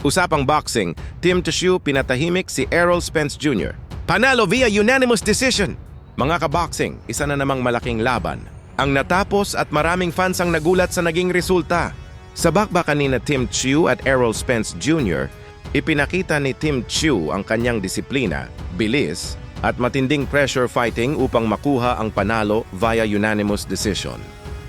Usapang boxing, Tim Tszyu pinatahimik si Errol Spence Jr. Panalo via unanimous decision. Mga kaboxing, isa na namang malaking laban ang natapos at maraming fans ang nagulat sa naging resulta. Sa bakbakan ni na Tim Tszyu at Errol Spence Jr., ipinakita ni Tim Tszyu ang kanyang disiplina, bilis, at matinding pressure fighting upang makuha ang panalo via unanimous decision.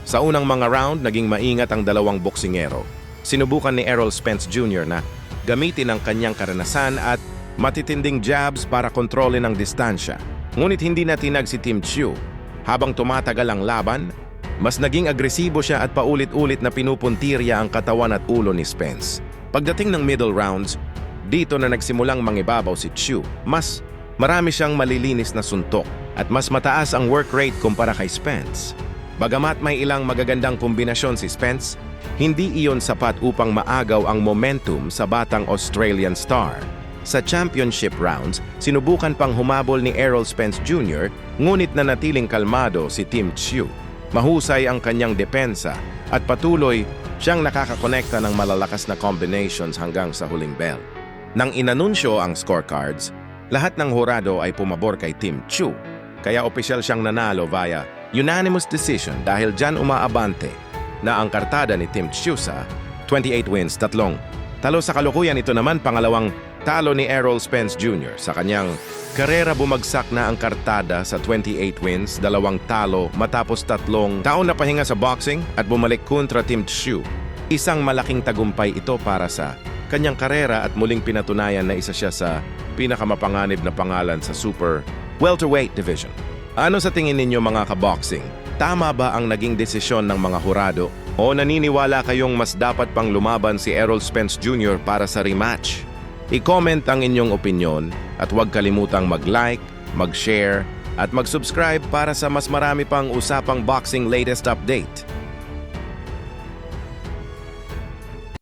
Sa unang mga round, naging maingat ang dalawang boksingero. Sinubukan ni Errol Spence Jr. na gamitin ang kanyang karanasan at matitinding jabs para kontrolin ang distansya. Ngunit hindi na tinag si Tim Tszyu. Habang tumatagal ang laban, mas naging agresibo siya at paulit-ulit na pinupuntirya ang katawan at ulo ni Spence. Pagdating ng middle rounds, dito na nagsimulang mangibabaw si Tszyu. Mas marami siyang malilinis na suntok at mas mataas ang work rate kumpara kay Spence. Bagamat may ilang magagandang kombinasyon si Spence, hindi iyon sapat upang maagaw ang momentum sa batang Australian star. Sa championship rounds, sinubukan pang humabol ni Errol Spence Jr. ngunit nanatiling kalmado si Tim Tszyu. Mahusay ang kanyang depensa at patuloy siyang nakakakonekta ng malalakas na combinations hanggang sa huling bell. Nang inanunsyo ang scorecards, lahat ng hurado ay pumabor kay Tim Tszyu, kaya opisyal siyang nanalo via unanimous decision dahil dyan umaabante na ang kartada ni Tim Tszyu sa 28 wins, 3 talo. Sa kalukuyan, ito naman pangalawang talo ni Errol Spence Jr. Sa kanyang karera, bumagsak na ang kartada sa 28 wins, 2 talo matapos 3 taon na pahinga sa boxing at bumalik kontra Tim Tszyu. Isang malaking tagumpay ito para sa kanyang karera at muling pinatunayan na isa siya sa pinakamapanganib na pangalan sa super welterweight division. Ano sa tingin ninyo mga kaboxing? Tama ba ang naging desisyon ng mga hurado? O naniniwala kayong mas dapat pang lumaban si Errol Spence Jr. para sa rematch? I-comment ang inyong opinyon at huwag kalimutang mag-like, mag-share at mag-subscribe para sa mas marami pang usapang boxing latest update.